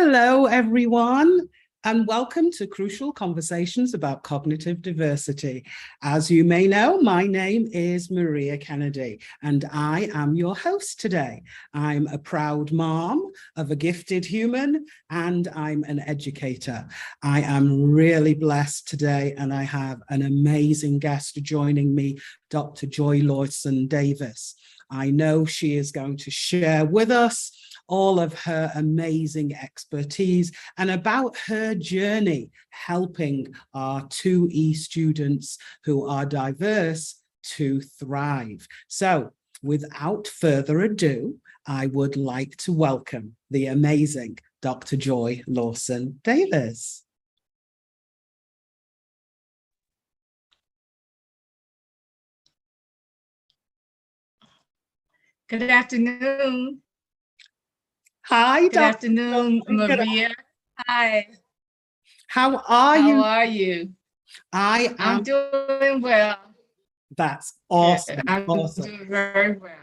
Hello, everyone, and welcome to Crucial Conversations about Cognitive Diversity. As you may know, my name is Maria Kennedy, and I am your host today. I'm a proud mom of a gifted human, and I'm an educator. I am really blessed today, and I have an amazing guest joining me, Dr. Joy Lawson Davis. I know she is going to share with us all of her amazing expertise and about her journey helping our 2E students who are diverse to thrive. So without further ado, I would like to welcome the amazing Dr. Joy Lawson Davis. Good afternoon. Hi, Good Dr. afternoon, Maria. Hi. How are you? How are you? I'm doing well. That's awesome. I'm awesome. doing very well.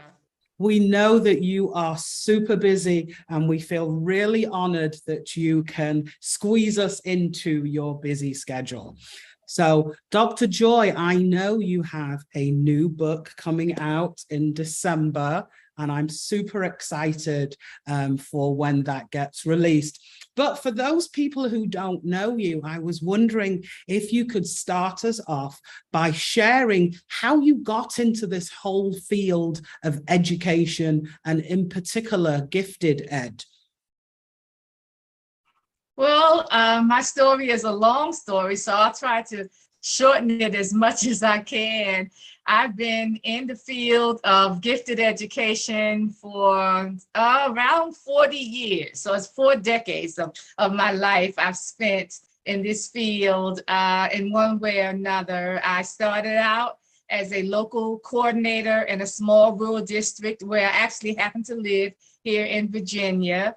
We know that you are super busy, and we feel really honored that you can squeeze us into your busy schedule. So, Dr. Joy, I know you have a new book coming out in December, and I'm super excited for when that gets released. But for those people who don't know you, I was wondering if you could start us off by sharing how you got into this whole field of education, and in particular, gifted ed. Well, my story is a long story, so I'll try to shorten it as much as I can. I've been in the field of gifted education for around 40 years. So it's 4 decades of my life I've spent in this field in one way or another. I started out as a local coordinator in a small rural district where I actually happen to live here in Virginia.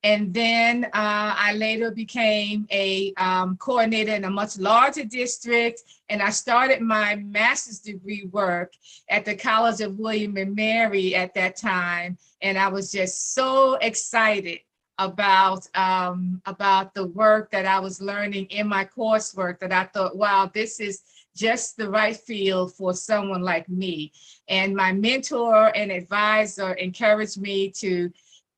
And then I later became a coordinator in a much larger district, and I started my master's degree work at the College of William and Mary at that time. And I was just so excited about the work that I was learning in my coursework that I thought, wow, this is just the right field for someone like me. And my mentor and advisor encouraged me to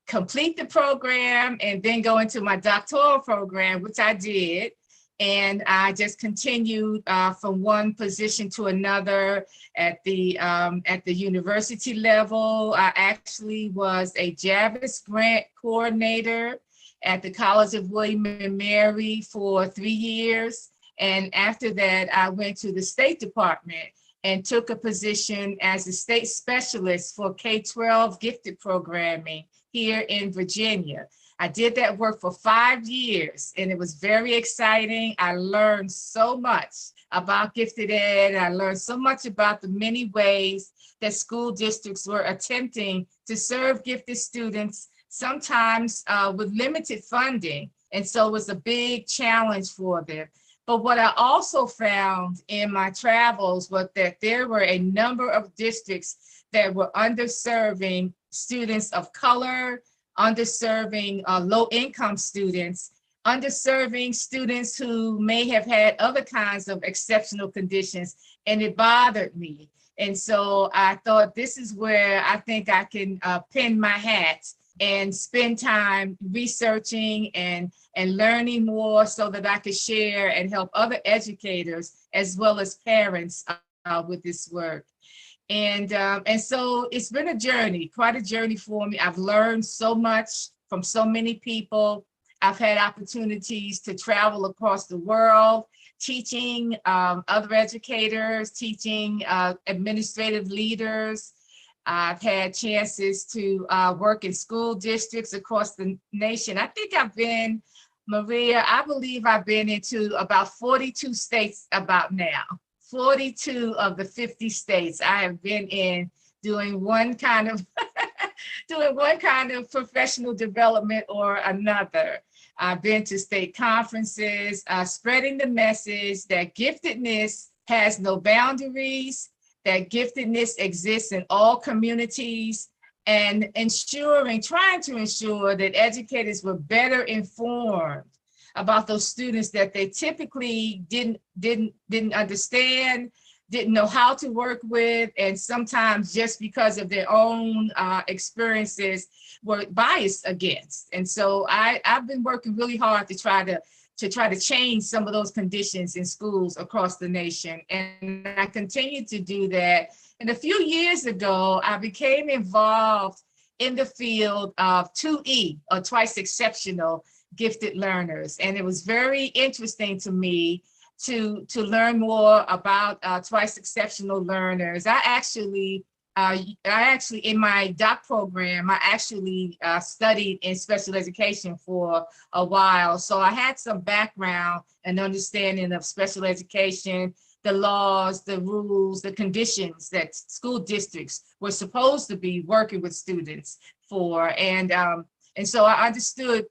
complete the program and then go into my doctoral program, which I did. And I just continued from one position to another at the university level. I actually was a Jarvis grant coordinator at the College of William and Mary for 3 years. And after that, I went to the State Department and took a position as a state specialist for K-12 gifted programming here in Virginia. I did that work for 5 years, and it was very exciting. I learned so much about gifted ed. I learned so much about the many ways that school districts were attempting to serve gifted students, sometimes with limited funding. And so it was a big challenge for them. But what I also found in my travels was that there were a number of districts that were underserving students of color, underserving low-income students, underserving students who may have had other kinds of exceptional conditions, and it bothered me. And so I thought, this is where I think I can pin my hat and spend time researching and learning more so that I could share and help other educators as well as parents with this work. And so it's been a journey, quite a journey for me. I've learned so much from so many people. I've had opportunities to travel across the world, teaching other educators, teaching administrative leaders. I've had chances to work in school districts across the nation. I think I've been, Maria, I believe I've been into about 42 states about now. 42 of the 50 states I have been in doing one kind of professional development or another. I've been to state conferences, spreading the message that giftedness has no boundaries, that giftedness exists in all communities, and trying to ensure that educators were better informed about those students that they typically didn't understand, didn't know how to work with, and sometimes just because of their own experiences were biased against. And so I've been working really hard to try to change some of those conditions in schools across the nation. And I continue to do that. And a few years ago, I became involved in the field of 2E, or twice exceptional gifted learners. And it was very interesting to me to learn more about twice exceptional learners. I actually in my doc program, I actually studied in special education for a while. So I had some background and understanding of special education, the laws, the rules, the conditions that school districts were supposed to be working with students for. And so I understood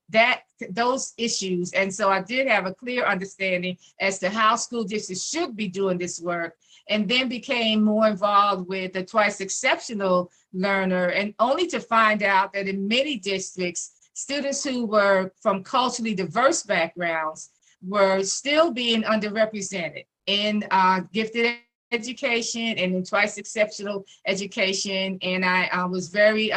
those issues. And so I did have a clear understanding as to how school districts should be doing this work, and then became more involved with the twice exceptional learner, and only to find out that in many districts, students who were from culturally diverse backgrounds were still being underrepresented in gifted education and in twice exceptional education. And I was very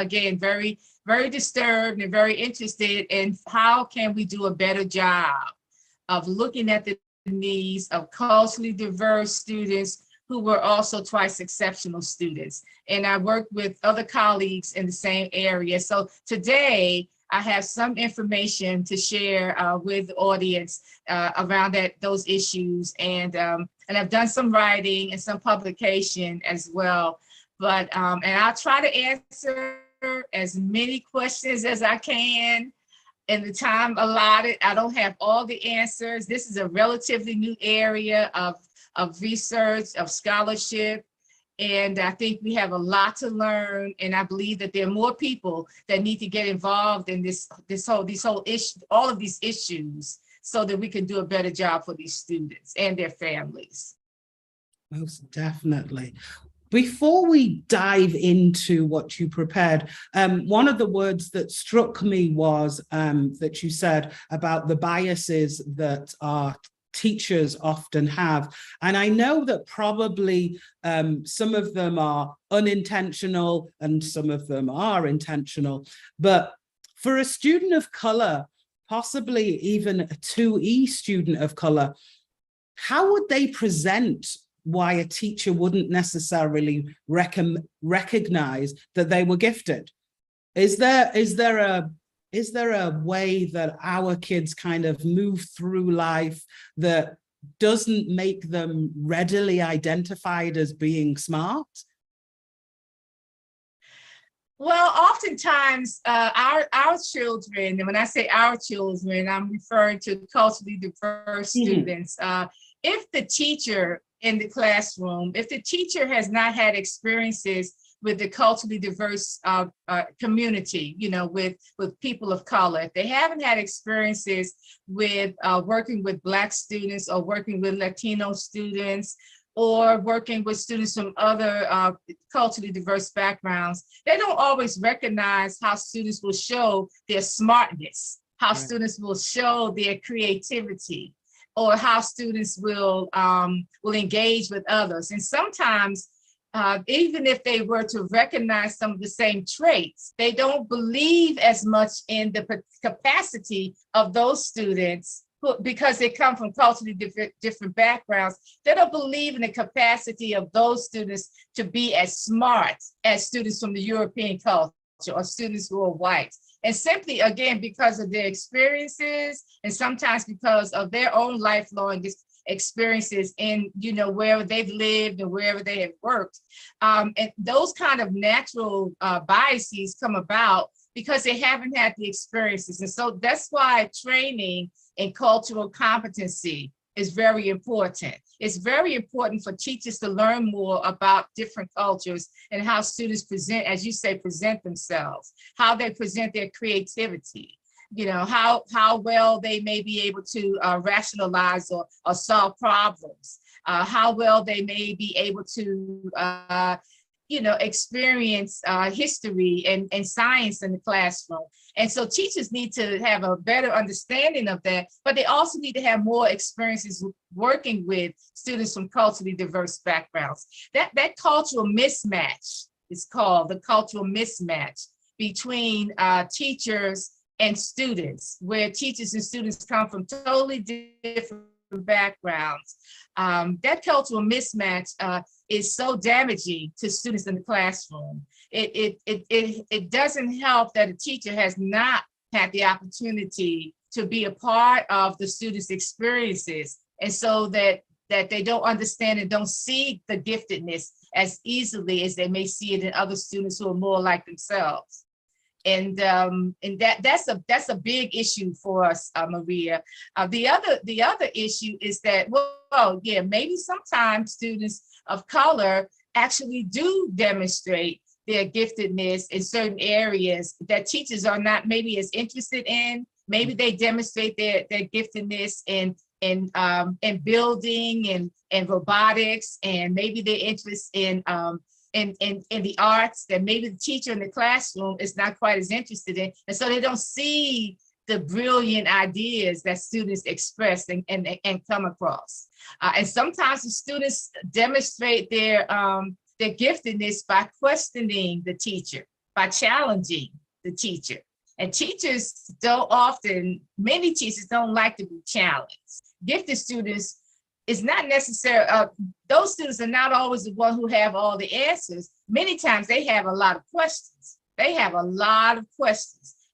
disturbed and very interested in how can we do a better job of looking at the needs of culturally diverse students who were also twice exceptional students. And I worked with other colleagues in the same area. So today I have some information to share with the audience around those issues. And I've done some writing and some publication as well. But and I'll try to answer as many questions as I can in the time allotted. I don't have all the answers. This is a relatively new area of research, of scholarship. And I think we have a lot to learn. And I believe that there are more people that need to get involved in this whole issue, all of these issues, so that we can do a better job for these students and their families. Most definitely. Before we dive into what you prepared, one of the words that struck me was that you said about the biases that our teachers often have. And I know that probably some of them are unintentional and some of them are intentional. But for a student of color, possibly even a 2E student of color, how would they present why a teacher wouldn't necessarily recognize that they were gifted? Is there a way that our kids kind of move through life that doesn't make them readily identified as being smart? Well, oftentimes our children, and when I say our children, I'm referring to culturally diverse students. If the teacher in the classroom, if the teacher has not had experiences with the culturally diverse community, with people of color, if they haven't had experiences with working with Black students or working with Latino students or working with students from other culturally diverse backgrounds, they don't always recognize how students will show their smartness, how students will show their creativity, or how students will engage with others. And sometimes, even if they were to recognize some of the same traits, they don't believe as much in the capacity of those students because they come from culturally different backgrounds. They don't believe in the capacity of those students to be as smart as students from the European culture or students who are white. And simply, again, because of their experiences and sometimes because of their own lifelong experiences in, wherever they've lived and wherever they have worked. And those kind of natural biases come about because they haven't had the experiences. And so that's why training in cultural competency is very important. It's very important for teachers to learn more about different cultures and how students present, as you say, present themselves, how they present their creativity, how well they may be able to rationalize or solve problems, how well they may be able to experience history and science in the classroom. And so teachers need to have a better understanding of that, but they also need to have more experiences working with students from culturally diverse backgrounds. That cultural mismatch is called the cultural mismatch between teachers and students, where teachers and students come from totally different backgrounds. That cultural mismatch is so damaging to students in the classroom. It doesn't help that a teacher has not had the opportunity to be a part of the students' experiences, and so that they don't understand and don't see the giftedness as easily as they may see it in other students who are more like themselves. And that's a big issue for us, Maria. The other issue is that, well, yeah, maybe sometimes students of color actually do demonstrate their giftedness in certain areas that teachers are not maybe as interested in. Maybe they demonstrate their giftedness in building and robotics, and maybe their interest in the arts that maybe the teacher in the classroom is not quite as interested in. And so they don't see the brilliant ideas that students express and come across. And sometimes the students demonstrate their giftedness by questioning the teacher, by challenging the teacher. And teachers many teachers don't like to be challenged. Gifted students is not necessary. Those students are not always the one who have all the answers. Many times they have a lot of questions.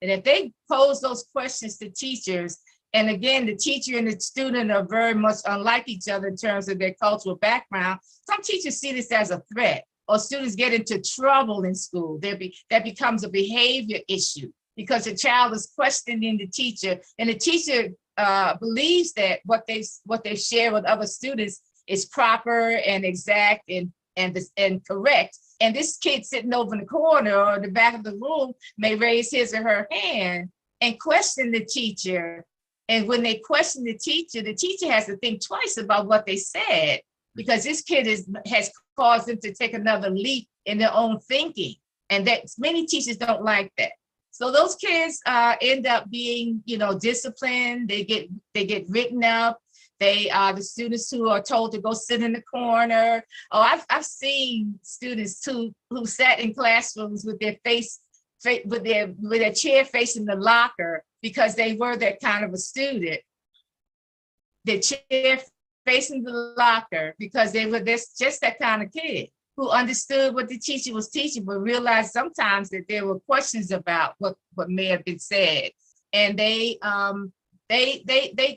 And if they pose those questions to teachers, and again, the teacher and the student are very much unlike each other in terms of their cultural background, some teachers see this as a threat, or students get into trouble in school. That becomes a behavior issue because the child is questioning the teacher, and the teacher believes that what they share with other students is proper and exact and correct. And this kid sitting over in the corner or in the back of the room may raise his or her hand and question the teacher. And when they question the teacher has to think twice about what they said, because this kid has caused them to take another leap in their own thinking. And that many teachers don't like that. So those kids end up being, disciplined. They get written up. They are the students who are told to go sit in the corner. Oh, I've seen students who sat in classrooms with their chair facing the locker because they were that kind of a student. The chair facing the locker because they were just that kind of kid who understood what the teacher was teaching, but realized sometimes that there were questions about what may have been said. And they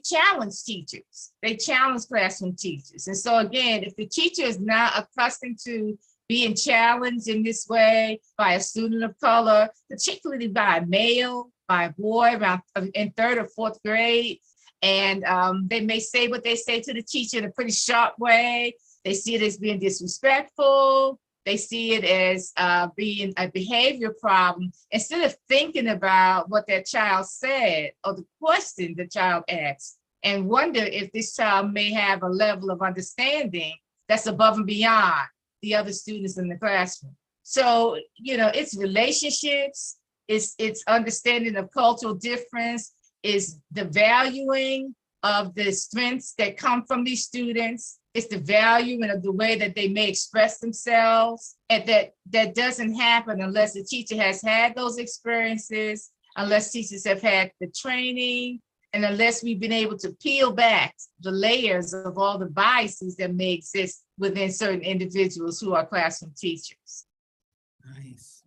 challenge teachers. They challenge classroom teachers. And so again, if the teacher is not accustomed to being challenged in this way by a student of color, particularly by a male, by a boy around in 3rd or 4th grade, and they may say what they say to the teacher in a pretty sharp way. They see it as being disrespectful. They see it as being a behavior problem. Instead of thinking about what that child said or the question the child asked, and wonder if this child may have a level of understanding that's above and beyond the other students in the classroom. So, it's relationships, it's understanding of cultural difference, is the valuing of the strengths that come from these students. It's the value and of the way that they may express themselves. And that doesn't happen unless the teacher has had those experiences, unless teachers have had the training, and unless we've been able to peel back the layers of all the biases that may exist within certain individuals who are classroom teachers. Nice.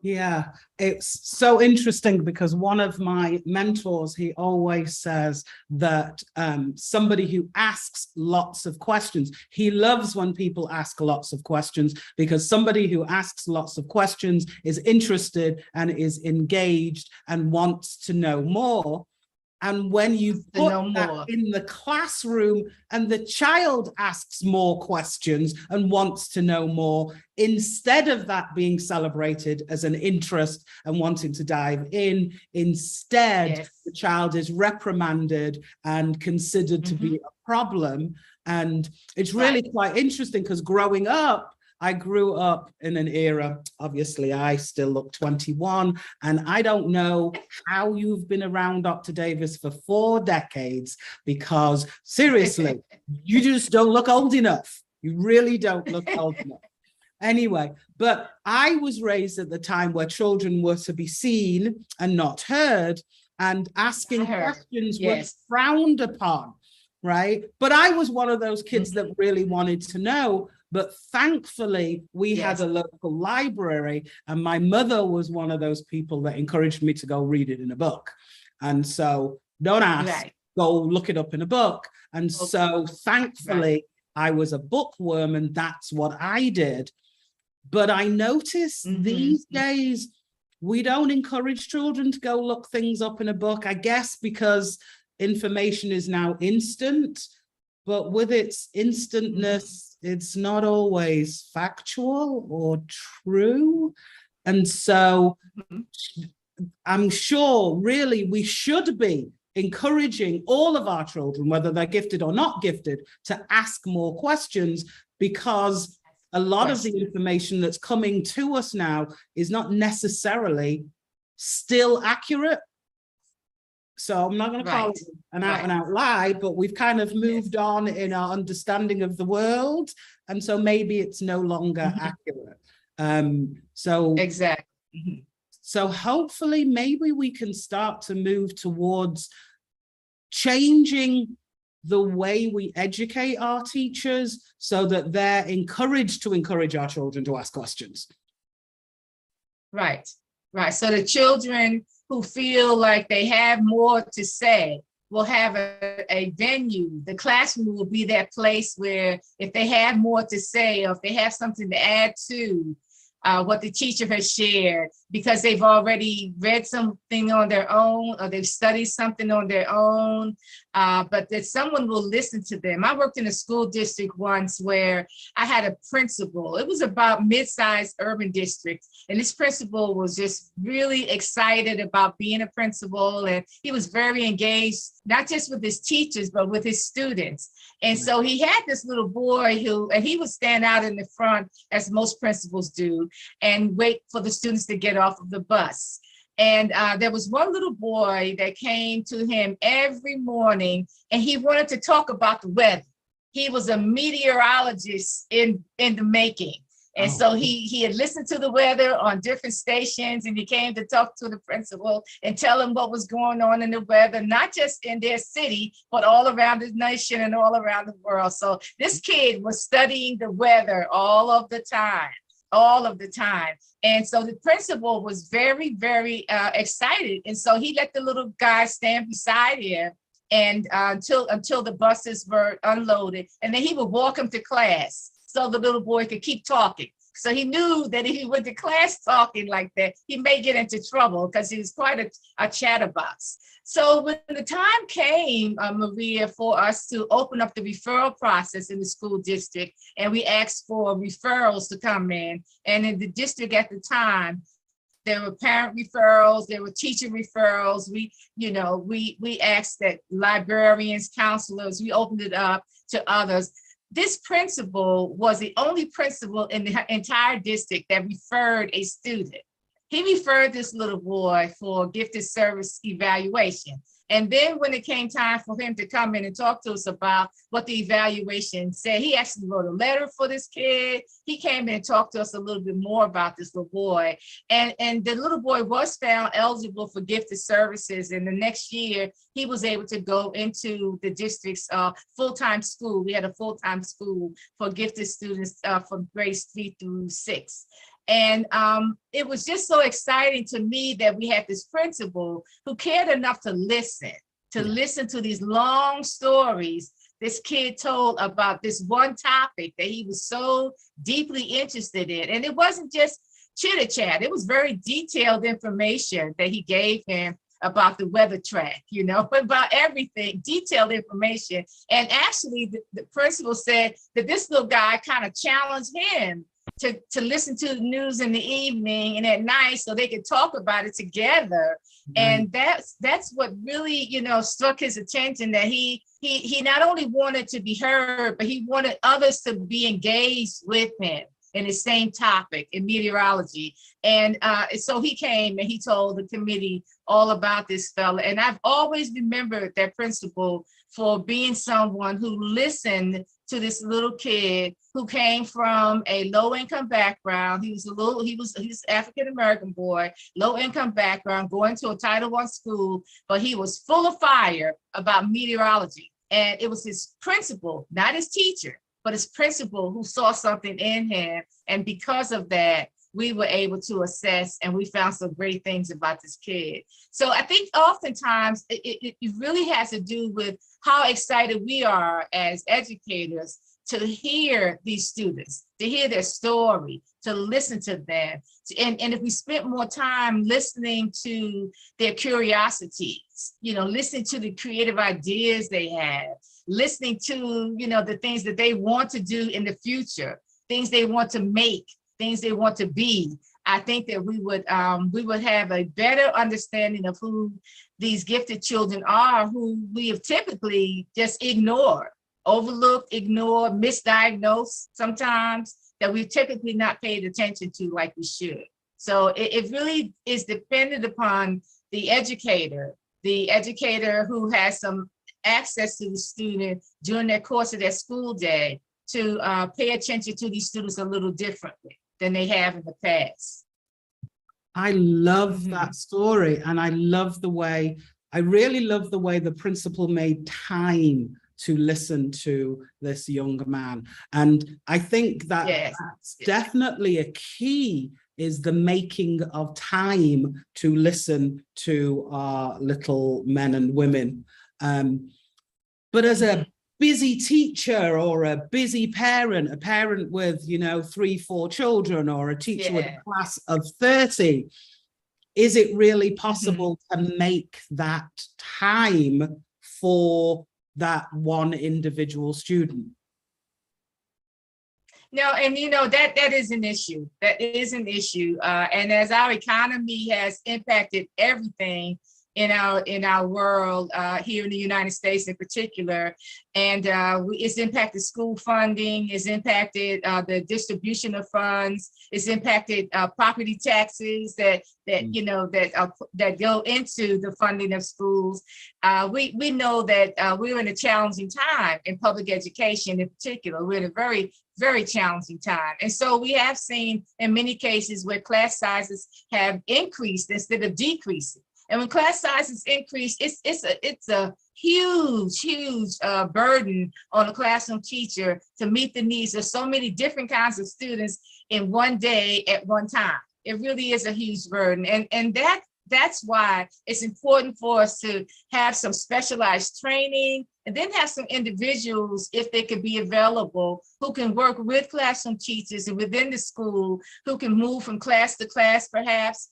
Yeah, it's so interesting because one of my mentors, he always says that somebody who asks lots of questions, he loves when people ask lots of questions, because somebody who asks lots of questions is interested and is engaged and wants to know more. And when you put that in the classroom and the child asks more questions and wants to know more, instead of that being celebrated as an interest and wanting to dive in, instead, the child is reprimanded and considered to be a problem. And it's really quite interesting because growing up, I grew up in an era, obviously I still look 21, and I don't know how you've been around Dr. Davis for 4 decades, because seriously, you just don't look old enough. You really don't look old enough. Anyway, but I was raised at the time where children were to be seen and not heard, and asking questions was frowned upon, right? But I was one of those kids that really wanted to know. But thankfully, we had a local library, and my mother was one of those people that encouraged me to go read it in a book. And so don't ask, go look it up in a book. And so thankfully, I was a bookworm, and that's what I did. But I notice these days, we don't encourage children to go look things up in a book, I guess, because information is now instant. But with its instantness, it's not always factual or true. And so I'm sure really we should be encouraging all of our children, whether they're gifted or not gifted, to ask more questions, because a lot of the information that's coming to us now is not necessarily still accurate. So I'm not going to call it an out and out lie, but we've kind of moved on in our understanding of the world. And so maybe it's no longer accurate. So hopefully maybe we can start to move towards changing the way we educate our teachers so that they're encouraged to encourage our children to ask questions. Right. So the children who feel like they have more to say will have a venue. The classroom will be that place where if they have more to say, or if they have something to add to what the teacher has shared, because they've already read something on their own, or they've studied something on their own, but that someone will listen to them. I worked in a school district once where I had a principal. It was about mid-sized urban district, and this principal was just really excited about being a principal, and he was very engaged, not just with his teachers, but with his students. And so he had this little boy and he would stand out in the front, as most principals do, and wait for the students to get off of the bus. And there was one little boy that came to him every morning, and he wanted to talk about the weather. He was a meteorologist in the making. And so he had listened to the weather on different stations, and he came to talk to the principal and tell him what was going on in the weather, not just in their city, but all around the nation and all around the world. So this kid was studying the weather all of the time. And so the principal was very, very excited. And so he let the little guy stand beside him and until the buses were unloaded. And then he would walk him to class so the little boy could keep talking. So he knew that if he went to class talking like that, he may get into trouble because he was quite a chatterbox. So when the time came, Maria, for us to open up the referral process in the school district, and we asked for referrals to come in, and in the district at the time, there were parent referrals, there were teacher referrals. We asked that librarians, counselors, we opened it up to others. This principal was the only principal in the entire district that referred a student. He referred this little boy for gifted service evaluation. And then when it came time for him to come in and talk to us about what the evaluation said, he actually wrote a letter for this kid. He came in and talked to us a little bit more about this little boy. And the little boy was found eligible for gifted services. And the next year, he was able to go into the district's full-time school. We had a full-time school for gifted students from grades 3 through 6. And it was just so exciting to me that we had this principal who cared enough to listen to these long stories this kid told about this one topic that he was so deeply interested in. And it wasn't just chitter chat. It was very detailed information that he gave him about the weather track, about everything, detailed information. And actually the principal said that this little guy kind of challenged him to listen to the news in the evening and at night so they could talk about it together. And that's what really, struck his attention, that he not only wanted to be heard, but he wanted others to be engaged with him. in the same topic in meteorology. And so he came and he told the committee all about this fella. And I've always remembered that principal for being someone who listened to this little kid who came from a low-income background. He was African-American boy, low-income background, going to a Title I school, but he was full of fire about meteorology. And it was his principal, not his teacher, but his principal who saw something in him. And because of that, we were able to assess and we found some great things about this kid. So I think oftentimes it really has to do with how excited we are as educators to hear these students, to hear their story, to listen to them. And if we spent more time listening to their curiosities, listening to the creative ideas they have, listening to, the things that they want to do in the future, things they want to make, things they want to be, I think that we would have a better understanding of who these gifted children are, who we have typically just ignored, overlooked, ignored, misdiagnosed sometimes, that we've typically not paid attention to like we should. So it really is dependent upon the educator who has some access to the student during their course of their school day to pay attention to these students a little differently than they have in the past. I love that story. And I really love the way the principal made time to listen to this young man. And I think that that's definitely a key, is the making of time to listen to our little men and women. But as a busy teacher or a busy parent, a parent with, 3-4 children, or a teacher with a class of 30, is it really possible to make that time for that one individual student? No, and that is an issue. That is an issue. And as our economy has impacted everything in our world, here in the United States in particular, and it's impacted school funding, it's impacted the distribution of funds, it's impacted property taxes that go into the funding of schools. We know that we're in a challenging time in public education in particular. We're in a very, very challenging time. And so we have seen in many cases where class sizes have increased instead of decreasing. And when class sizes increase, it's a huge burden on a classroom teacher to meet the needs of so many different kinds of students in one day at one time. It really is a huge burden. And that's why it's important for us to have some specialized training, and then have some individuals, if they could be available, who can work with classroom teachers and within the school, who can move from class to class, perhaps,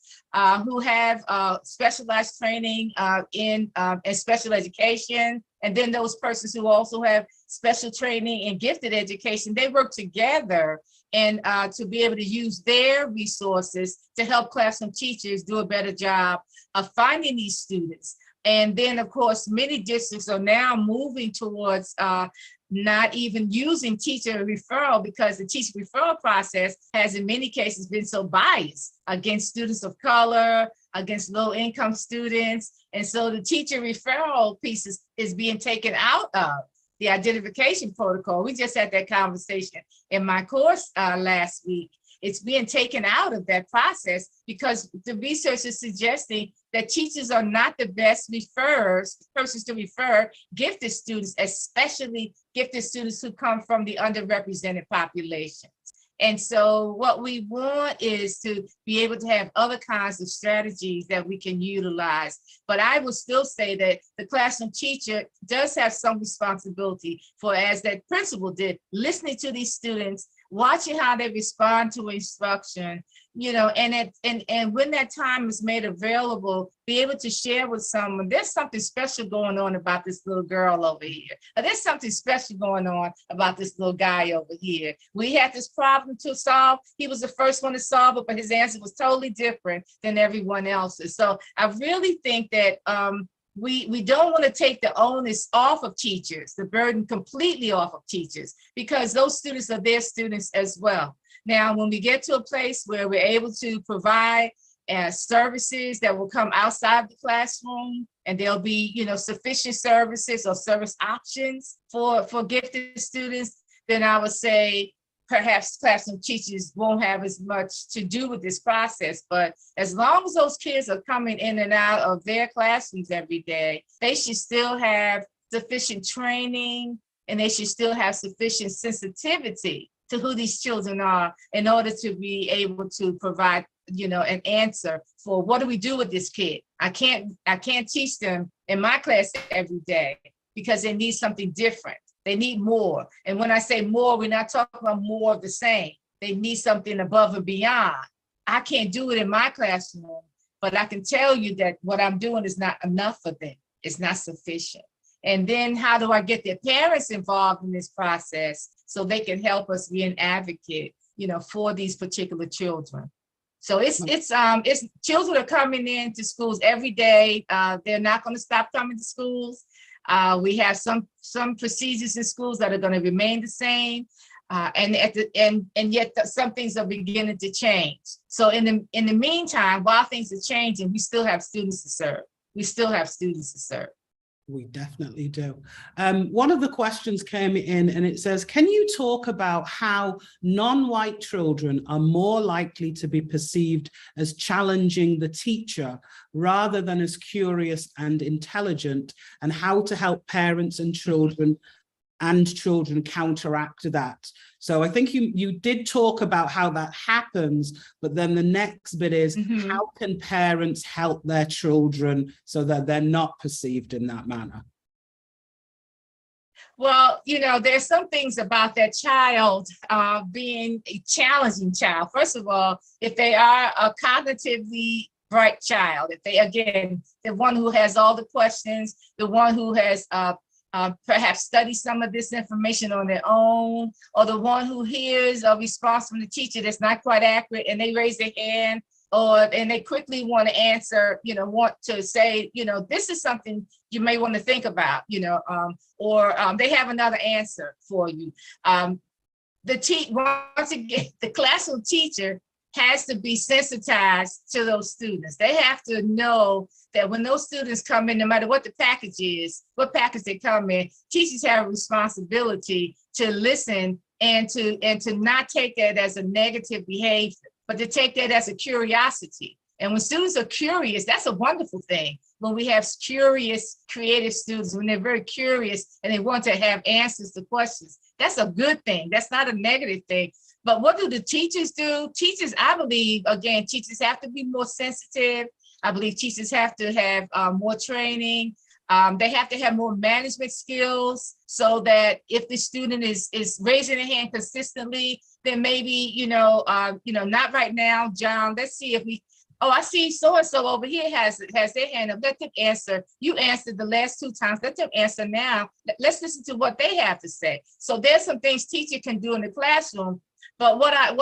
who have specialized training in special education. And then those persons who also have special training in gifted education, they work together and to be able to use their resources to help classroom teachers do a better job of finding these students. And then, of course, many districts are now moving towards not even using teacher referral, because the teacher referral process has in many cases been so biased against students of color, against low-income students. And so the teacher referral piece is being taken out of the identification protocol. We just had that conversation in my course last week. It's being taken out of that process because the research is suggesting that teachers are not the best persons to refer gifted students, especially gifted students who come from the underrepresented populations. And so what we want is to be able to have other kinds of strategies that we can utilize. But I will still say that the classroom teacher does have some responsibility for, as that principal did, listening to these students, watching how they respond to instruction, and when that time is made available, be able to share with someone, there's something special going on about this little girl over here. Or there's something special going on about this little guy over here. We had this problem to solve. He was the first one to solve it, but his answer was totally different than everyone else's. So I really think that we don't want to take the onus off of teachers, the burden completely off of teachers, because those students are their students as well. Now, when we get to a place where we're able to provide services that will come outside the classroom, and there'll be, sufficient services or service options for gifted students, then I would say perhaps classroom teachers won't have as much to do with this process. But as long as those kids are coming in and out of their classrooms every day, they should still have sufficient training, and they should still have sufficient sensitivity to who these children are in order to be able to provide, an answer for what do we do with this kid. I can't teach them in my class every day because they need something different. They need more. And when I say more, we're not talking about more of the same. They need something above and beyond. I can't do it in my classroom, but I can tell you that what I'm doing is not enough for them. It's not sufficient. And then how do I get their parents involved in this process so they can help us be an advocate, for these particular children? So it's children are coming into schools every day. They're not going to stop coming to schools. We have some procedures in schools that are going to remain the same, and yet some things are beginning to change. So in the meantime, while things are changing, we still have students to serve. We definitely do. One of the questions came in and it says, can you talk about how non-white children are more likely to be perceived as challenging the teacher rather than as curious and intelligent, and how to help parents and children counteract that? So I think you did talk about how that happens, but then the next bit is how can parents help their children so that they're not perceived in that manner? Well, there's some things about that child being a challenging child. First of all, if they are a cognitively bright child, if they, again, the one who has all the questions, the one who has perhaps study some of this information on their own, or the one who hears a response from the teacher that's not quite accurate and they raise their hand, and they quickly want to answer, want to say, this is something you may want to think about, or they have another answer for you. Once again, the classroom teacher has to be sensitized to those students. They have to know that when those students come in, no matter what the package is, what package they come in, teachers have a responsibility to listen and to not take that as a negative behavior, but to take that as a curiosity. And when students are curious, that's a wonderful thing. When we have curious, creative students, when they're very curious and they want to have answers to questions, that's a good thing. That's not a negative thing. But what do the teachers do? Teachers, I believe, again, teachers have to be more sensitive. I believe teachers have to have more training. They have to have more management skills so that if the student is raising their hand consistently, then maybe, not right now, John, let's see if we, I see so-and-so over here has their hand up. Let them answer. You answered the last 2 times. Let them answer now. Let's listen to what they have to say. So there's some things teacher can do in the classroom. But what I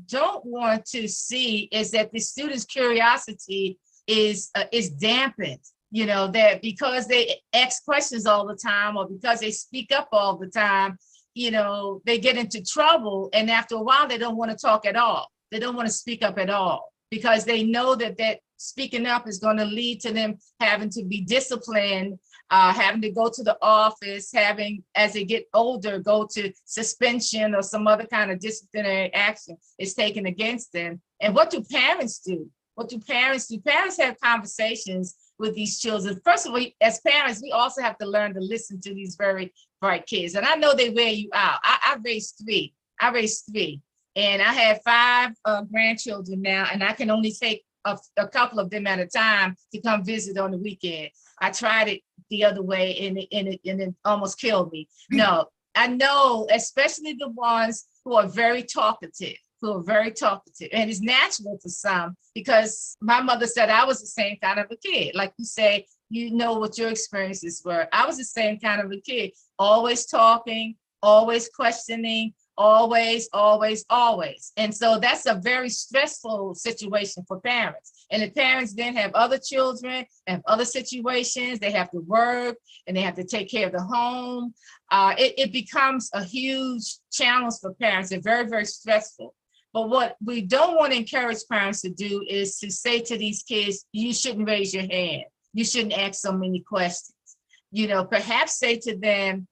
don't want to see is that the students' curiosity is dampened, that because they ask questions all the time or because they speak up all the time, they get into trouble. And after a while, they don't want to talk at all. They don't want to speak up at all because they know that speaking up is going to lead to them having to be disciplined, having to go to the office, having, as they get older, go to suspension or some other kind of disciplinary action is taken against them. And what do parents do? What do parents do? Parents have conversations with these children. First of all, as parents, we also have to learn to listen to these very bright kids. And I know they wear you out. I raised three. And I have 5 grandchildren now, and I can only take a couple of them at a time to come visit on the weekend. I tried it the other way and it almost killed me. No, I know, especially the ones who are very talkative, and it's natural for some because my mother said I was the same kind of a kid. Like you say, what your experiences were. I was the same kind of a kid, always talking, always questioning, always, always, always. And so that's a very stressful situation for parents. And the parents then have other children, have other situations, they have to work and they have to take care of the home. It becomes a huge challenge for parents and very, very stressful. But what we don't want to encourage parents to do is to say to these kids, you shouldn't raise your hand. You shouldn't ask so many questions. You know, perhaps say to them,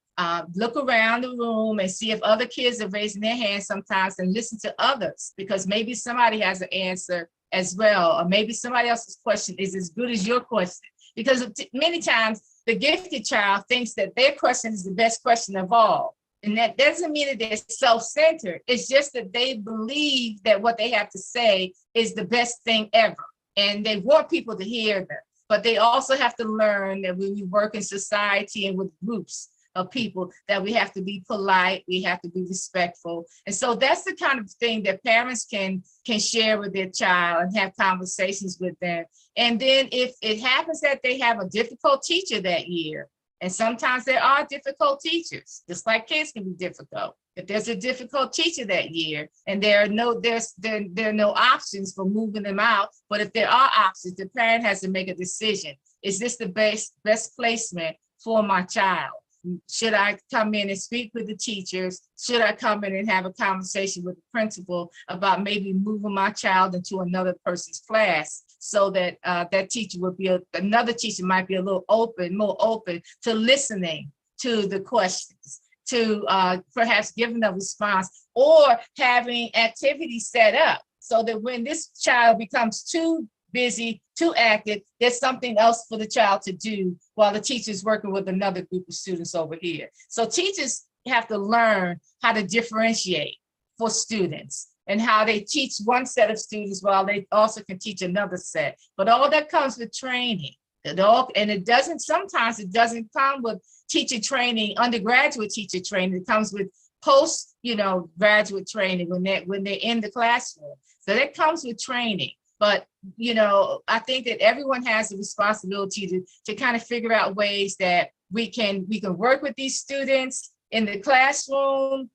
look around the room and see if other kids are raising their hands sometimes, and listen to others, because maybe somebody has an answer as well, or maybe somebody else's question is as good as your question. Because many times the gifted child thinks that their question is the best question of all. And that doesn't mean that they're self-centered. It's just that they believe that what they have to say is the best thing ever. And they want people to hear them. But they also have to learn that when we work in society and with groups of people, that we have to be polite, we have to be respectful. And so that's the kind of thing that parents can share with their child and have conversations with them. And then if it happens that they have a difficult teacher that year, and sometimes there are difficult teachers, just like kids can be difficult. If there's a difficult teacher that year and there are no options for moving them out, but if there are options, the parent has to make a decision. Is this the best placement for my child? Should I come in and speak with the teachers? Should I come in and have a conversation with the principal about maybe moving my child into another person's class, so that that teacher would be another teacher might be a little more open to listening to the questions, to perhaps giving a response, or having activities set up so that when this child becomes too busy, too active, there's something else for the child to do while the teacher's working with another group of students over here. So teachers have to learn how to differentiate for students and how they teach one set of students while they also can teach another set. But all that comes with training. Sometimes it doesn't come with teacher training, undergraduate teacher training. It comes with post, graduate training when they're in the classroom. So that comes with training. But, I think that everyone has the responsibility to kind of figure out ways that we can work with these students in the classroom,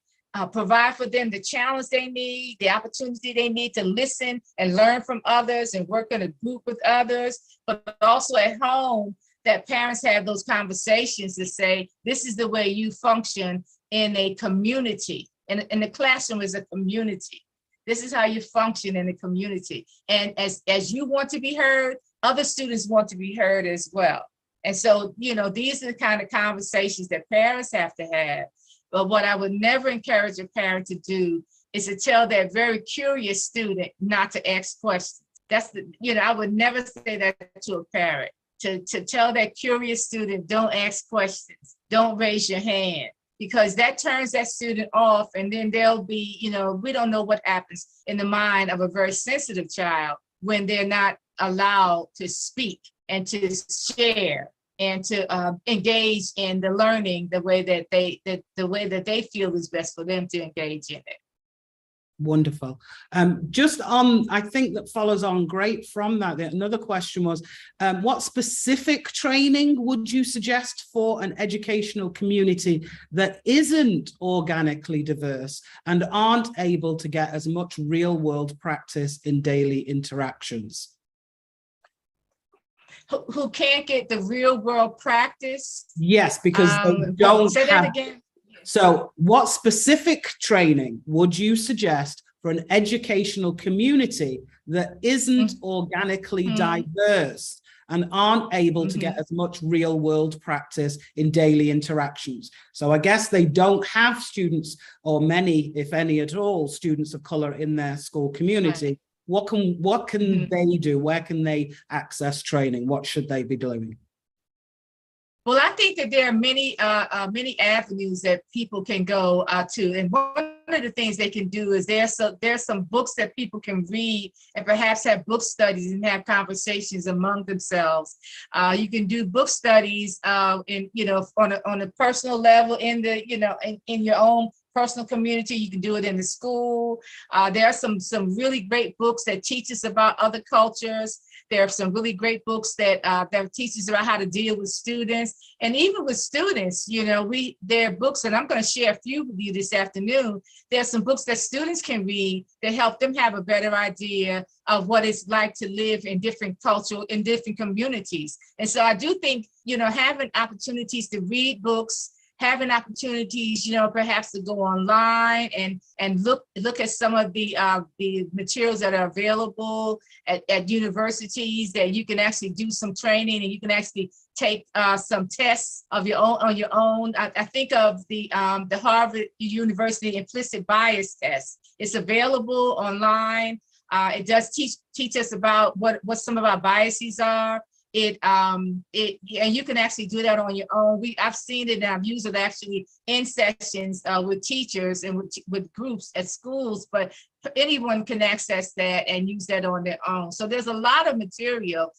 provide for them the challenge they need, the opportunity they need to listen and learn from others and work in a group with others, but also at home, that parents have those conversations to say, this is the way you function in a community. And the classroom is a community. This is how you function in the community. And as you want to be heard, other students want to be heard as well. And so, these are the kind of conversations that parents have to have. But what I would never encourage a parent to do is to tell that very curious student not to ask questions. I would never say that to a parent, to tell that curious student, don't ask questions, don't raise your hand, because that turns that student off. And then they'll be, we don't know what happens in the mind of a very sensitive child when they're not allowed to speak and to share and to engage in the learning the way that they feel is best for them to engage in it. Wonderful. Just on, I think that follows on great from that. Another question was, what specific training would you suggest for an educational community that isn't organically diverse and aren't able to get as much real world practice in daily interactions? Who can't get the real world practice? Yes, because they don't say that again. So what specific training would you suggest for an educational community that isn't organically diverse and aren't able to get as much real world practice in daily interactions? So I guess they don't have students, or many, if any at all, students of color in their school community. Right. What can they do? Where can they access training? What should they be doing? Well, I think that there are many avenues that people can go to. And one of the things they can do is there's some books that people can read and perhaps have book studies and have conversations among themselves. You can do book studies on a personal level in your own personal community. You can do it in the school. There are some really great books that teach us about other cultures. There are some really great books that teach us about how to deal with students. And even with students, there are books, and I'm going to share a few with you this afternoon. There are some books that students can read that help them have a better idea of what it's like to live in different communities. And so I do think, having opportunities to read books, having opportunities, perhaps to go online and look at some of the materials that are available at universities, that you can actually do some training and you can actually take some tests of your own on your own. I think of the Harvard University implicit bias test. It's available online. It does teach us about what some of our biases are. And you can actually do that on your own. I've seen it and I've used it actually in sessions with teachers and with groups at schools, but anyone can access that and use that on their own. So there's a lot of material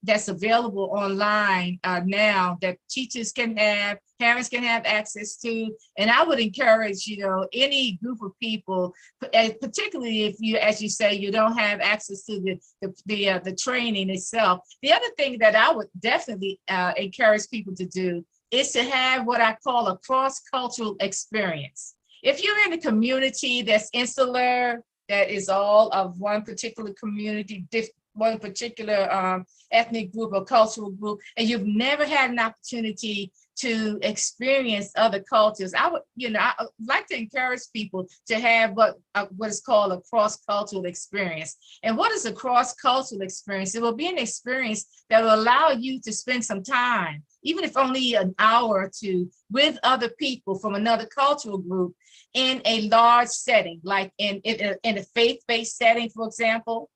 that's available online now that teachers can have, parents can have access to. And I would encourage, any group of people, particularly if you, as you say, you don't have access to the training itself. The other thing that I would definitely encourage people to do is to have what I call a cross-cultural experience. If you're in a community that's insular, that is all of one particular community, one particular ethnic group or cultural group, and you've never had an opportunity to experience other cultures, I would like to encourage people to have what is called a cross-cultural experience. And what is a cross-cultural experience? It will be an experience that will allow you to spend some time, even if only an hour or two, with other people from another cultural group in a large setting, like in a faith-based setting, for example,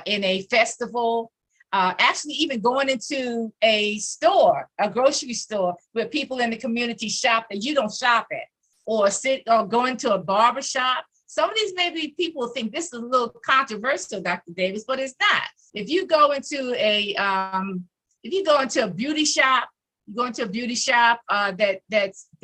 in a festival, actually even going into a store, a grocery store where people in the community shop that you don't shop at, or going to a barber shop. Some of these maybe people think this is a little controversial, Dr. Davis, but it's not. If you go into a beauty shop,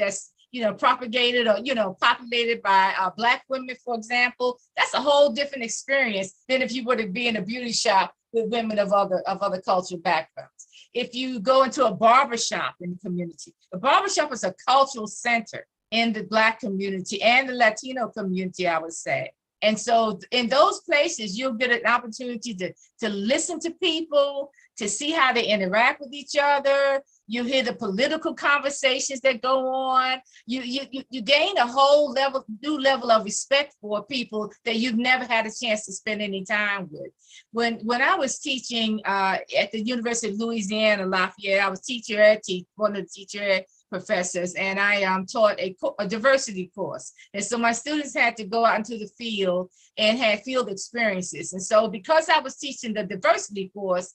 that's propagated or populated by Black women, for example, that's a whole different experience than if you were to be in a beauty shop with women of other cultural backgrounds. If you go into a barbershop in the community, the barbershop is a cultural center in the Black community and the Latino community, I would say. And so in those places, you'll get an opportunity to listen to people, to see how they interact with each other. You hear the political conversations that go on. You gain a whole new level of respect for people that you've never had a chance to spend any time with. When I was teaching at the University of Louisiana, Lafayette, I was one of the teacher ed professors, and I taught a diversity course. And so my students had to go out into the field and had field experiences. And so because I was teaching the diversity course,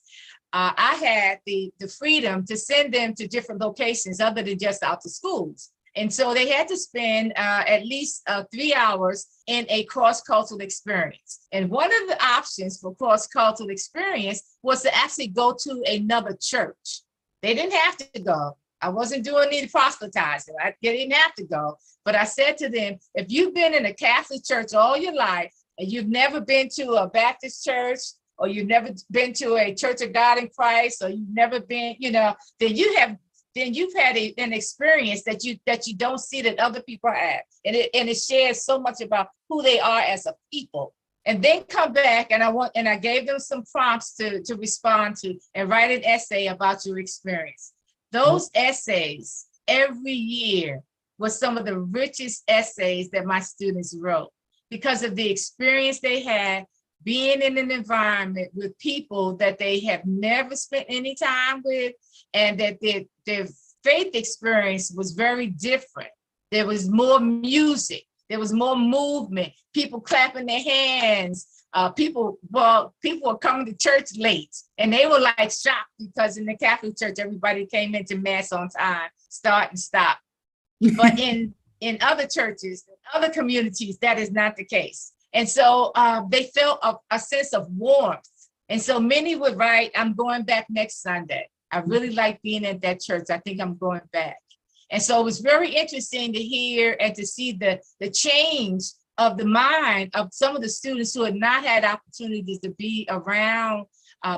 I had the freedom to send them to different locations other than just out to schools. And so they had to spend at least 3 hours in a cross-cultural experience. And one of the options for cross-cultural experience was to actually go to another church. They didn't have to go. I wasn't doing any proselytizing. They didn't have to go. But I said to them, if you've been in a Catholic church all your life and you've never been to a Baptist church, or you've never been to a Church of God in Christ, or you've never been, then you've had an experience that you don't see that other people have. And it shares so much about who they are as a people. And then come back, and I gave them some prompts to respond to and write an essay about your experience. Those essays every year were some of the richest essays that my students wrote because of the experience they had being in an environment with people that they have never spent any time with, and that their faith experience was very different. There was more music, there was more movement, people clapping their hands. People were coming to church late, and they were like shocked because in the Catholic Church, everybody came into mass on time, start and stop. But in other churches, other communities, that is not the case. And so they felt a sense of warmth. And so many would write, I'm going back next Sunday. I really like being at that church. I think I'm going back. And so it was very interesting to hear and to see the change of the mind of some of the students who had not had opportunities to be around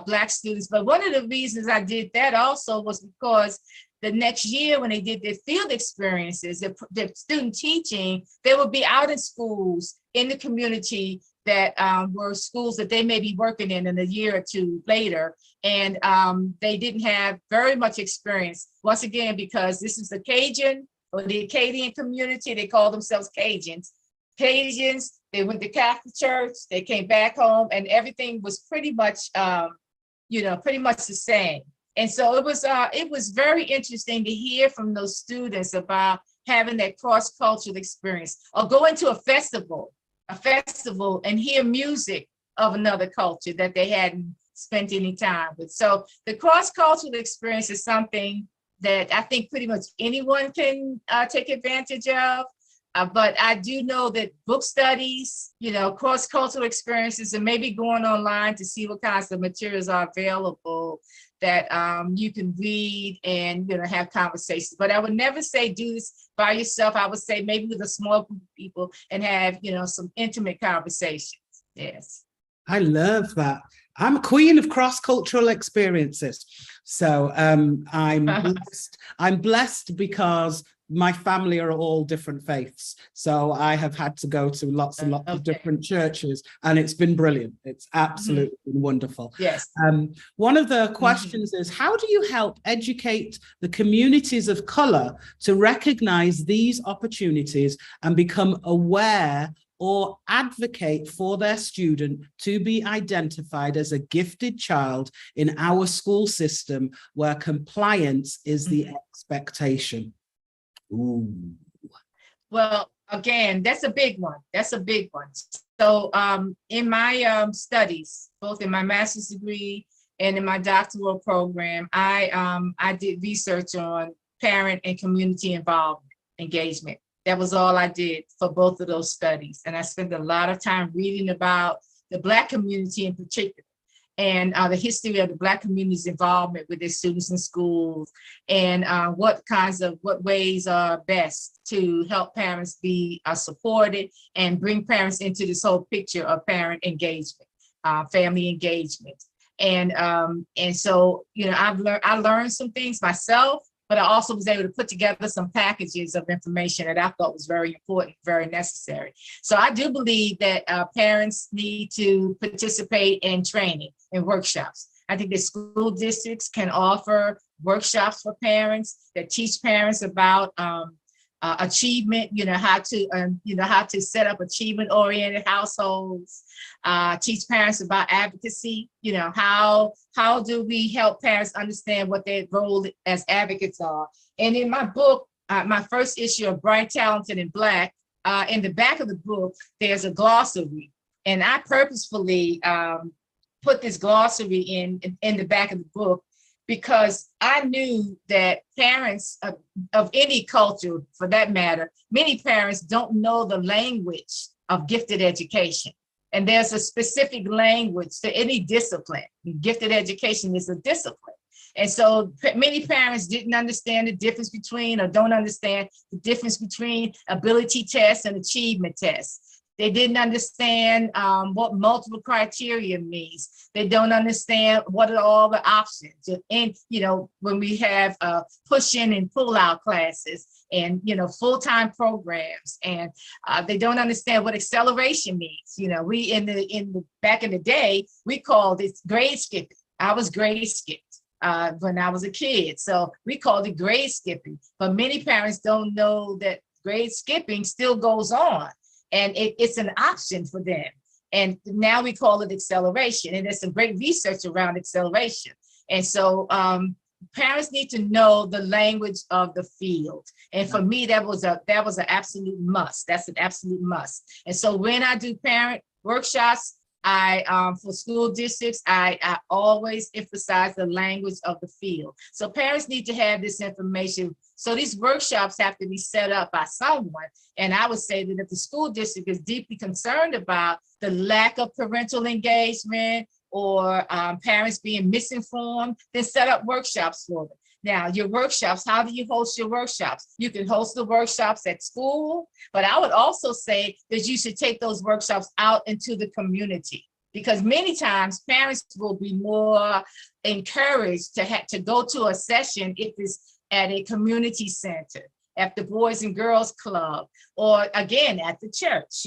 Black students. But one of the reasons I did that also was because the next year when they did their field experiences, their student teaching, they would be out in schools in the community that were schools that they may be working in a year or two later. And they didn't have very much experience, once again, because this is the Cajun or the Acadian community. They call themselves Cajuns. Cajuns, they went to Catholic church, they came back home, and everything was pretty much, pretty much the same. And so it was very interesting to hear from those students about having that cross-cultural experience, or going to a festival and hear music of another culture that they hadn't spent any time with. So the cross-cultural experience is something that I think pretty much anyone can take advantage of. But I do know that book studies, cross-cultural experiences, and maybe going online to see what kinds of materials are available that you can read and have conversations. But I would never say do this by yourself. I would say maybe with a small group of people and have some intimate conversations. Yes. I love that. I'm a queen of cross-cultural experiences. So I'm blessed. I'm blessed because my family are all different faiths. So I have had to go to lots and lots of different churches, and it's been brilliant. It's absolutely wonderful. Yes. One of the questions is, how do you help educate the communities of color to recognize these opportunities and become aware or advocate for their student to be identified as a gifted child in our school system where compliance is the expectation? Ooh. Well, again, that's a big one. So in my studies, both in my master's degree and in my doctoral program, I did research on parent and community involvement, engagement. That was all I did for both of those studies. And I spent a lot of time reading about the Black community in particular, and the history of the Black community's involvement with their students in schools, and what ways are best to help parents be supported and bring parents into this whole picture of parent engagement, family engagement. And so, I learned some things myself, but I also was able to put together some packages of information that I thought was very important, very necessary. So I do believe that parents need to participate in training and workshops. I think that school districts can offer workshops for parents that teach parents about achievement, how to set up achievement-oriented households, teach parents about advocacy, how do we help parents understand what their role as advocates are. And in my book, my first issue of Bright, Talented, and Black, in the back of the book, there's a glossary. And I purposefully put this glossary in the back of the book because I knew that parents of any culture, for that matter, many parents don't know the language of gifted education. And there's a specific language to any discipline. Gifted education is a discipline. And so many parents didn't understand the difference between, or don't understand the difference between ability tests and achievement tests. They didn't understand what multiple criteria means. They don't understand what are all the options. And, when we have push-in and pull-out classes and, full-time programs, and they don't understand what acceleration means. We back in the day, we called it grade skipping. I was grade skipped when I was a kid. So we called it grade skipping. But many parents don't know that grade skipping still goes on. And it's an option for them. And now we call it acceleration. And there's some great research around acceleration. And so parents need to know the language of the field. And for me, that was an absolute must. That's an absolute must. And so when I do parent workshops, for school districts, I always emphasize the language of the field. So parents need to have this information. So these workshops have to be set up by someone. And I would say that if the school district is deeply concerned about the lack of parental engagement or parents being misinformed, then set up workshops for them. Now, your workshops, how do you host your workshops? You can host the workshops at school, but I would also say that you should take those workshops out into the community, because many times parents will be more encouraged to go to a session if it's at a community center, at the Boys and Girls Club, or again, at the church,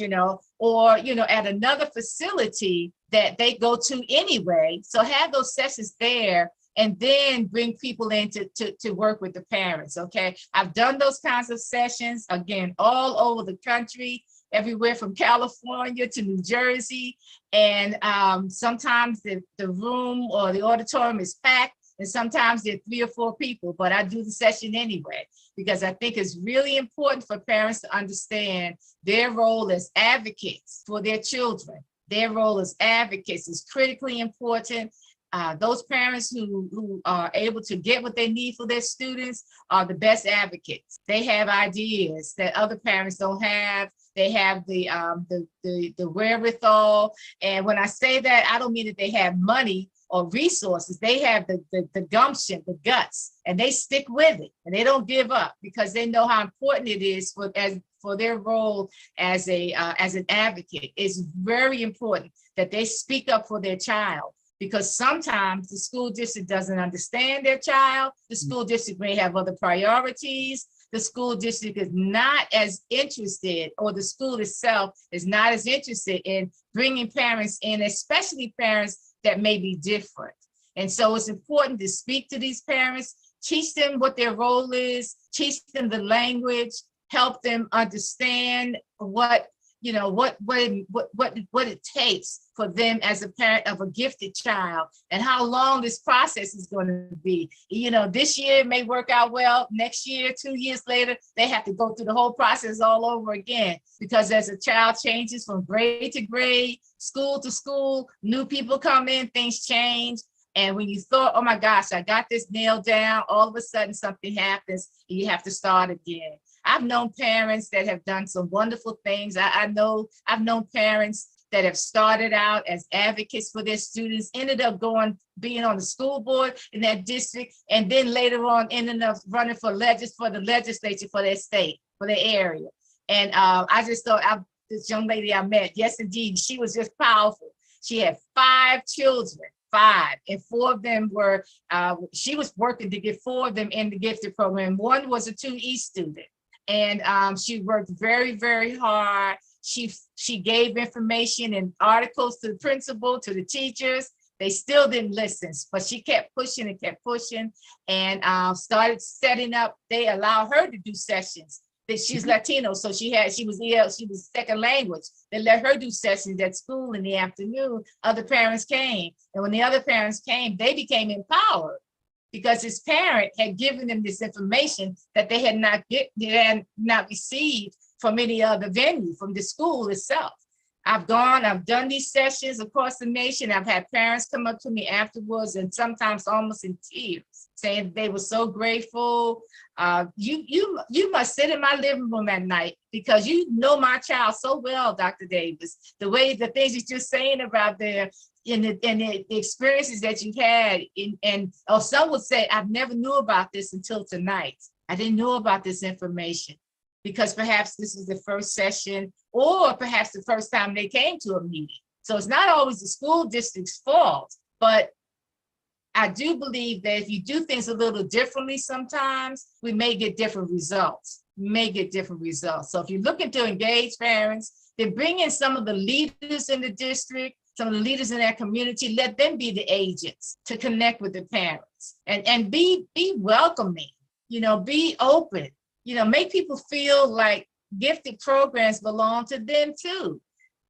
or, at another facility that they go to anyway. So have those sessions there, and then bring people in to work with the parents, okay? I've done those kinds of sessions, again, all over the country, everywhere from California to New Jersey. And sometimes the room or the auditorium is packed, and sometimes there are 3 or 4 people, but I do the session anyway, because I think it's really important for parents to understand their role as advocates for their children. Their role as advocates is critically important. Those parents who are able to get what they need for their students are the best advocates. They have ideas that other parents don't have. They have the wherewithal. And when I say that, I don't mean that they have money or resources. They have the gumption, the guts, and they stick with it, and they don't give up, because they know how important it is for their role as an advocate. It's very important that they speak up for their child, because sometimes the school district doesn't understand their child. The school district may have other priorities. The school district is not as interested, or the school itself is not as interested in bringing parents in, especially parents that may be different. And so it's important to speak to these parents, teach them what their role is, teach them the language, help them understand what it takes for them as a parent of a gifted child, and how long this process is going to be. This year it may work out well. Next year, 2 years later, they have to go through the whole process all over again, because as a child changes from grade to grade, school to school, new people come in, things change. And when you thought, oh my gosh, I got this nailed down, all of a sudden something happens and you have to start again. I've known parents that have done some wonderful things. I've known parents that have started out as advocates for their students, ended up being on the school board in that district, and then later on ended up running for the legislature for their state, for their area. And I just thought, this young lady I met, yes, indeed, she was just powerful. She had 5 children. 5, and 4 of them were, she was working to get 4 of them in the gifted program. 1 was a 2E student. And she worked very, very hard. She gave information and articles to the principal, to the teachers. They still didn't listen, but she kept pushing and started setting up. They allowed her to do sessions. That she's Latino, so she was second language. They let her do sessions at school in the afternoon. Other parents came, and when the other parents came, they became empowered, because his parent had given them this information that they had not received from any other venue, from the school itself. I've done these sessions across the nation. I've had parents come up to me afterwards, and sometimes almost in tears, saying they were so grateful. You must sit in my living room at night, because you know my child so well, Dr. Davis. The things that you're saying about them, and the experiences that you've had, or some would say, I've never knew about this until tonight. I didn't know about this information, because perhaps this is the first session, or perhaps the first time they came to a meeting. So it's not always the school district's fault, but I do believe that if you do things a little differently, sometimes we may get different results. So if you're looking to engage parents, then bring in some of the leaders in the district, some of the leaders in that community. Let them be the agents to connect with the parents, and be welcoming, be open, make people feel like gifted programs belong to them too.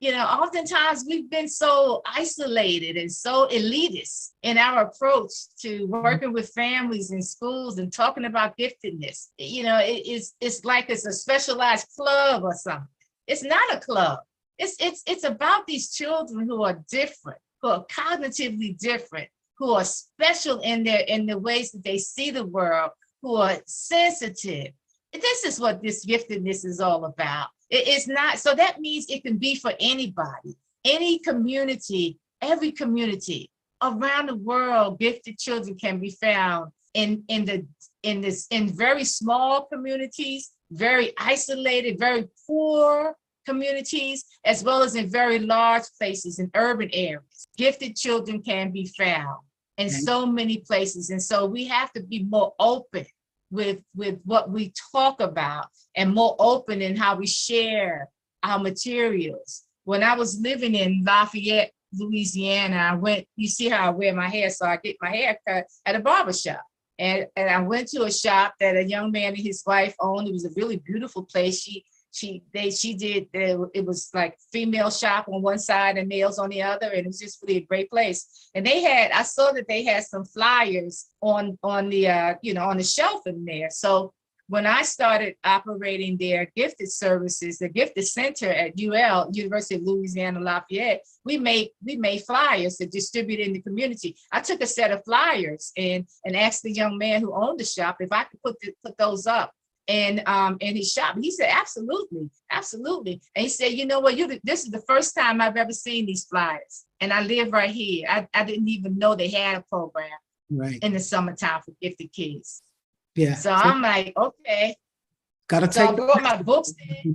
Oftentimes we've been so isolated and so elitist in our approach to working with families in schools and talking about giftedness. It's like it's a specialized club or something. It's not a club. It's about these children who are different, who are cognitively different, who are special in the ways that they see the world, who are sensitive. This is what this giftedness is all about. It's not, so that means it can be for anybody, any community, every community around the world. Gifted children can be found in very small communities, very isolated, very poor communities, as well as in very large places in urban areas. Gifted children can be found in so many places. And so we have to be more open with what we talk about, and more open in how we share our materials. When I was living in Lafayette, Louisiana, I went, you see how I wear my hair, so I get my hair cut at a barber shop. And I went to a shop that a young man and his wife owned. It was a really beautiful place. It was like female shop on one side and males on the other, and it was just really a great place. And I saw that they had some flyers on the shelf in there. So when I started operating their gifted services, the gifted center at UL, University of Louisiana Lafayette, we made flyers to distribute in the community. I took a set of flyers and asked the young man who owned the shop if I could put those up in his shop. And he said, absolutely. And he said, you know what, this is the first time I've ever seen these flyers. And I live right here. I didn't even know they had a program in the summertime for gifted kids. Yeah. So I'm like, okay. So I brought my books in.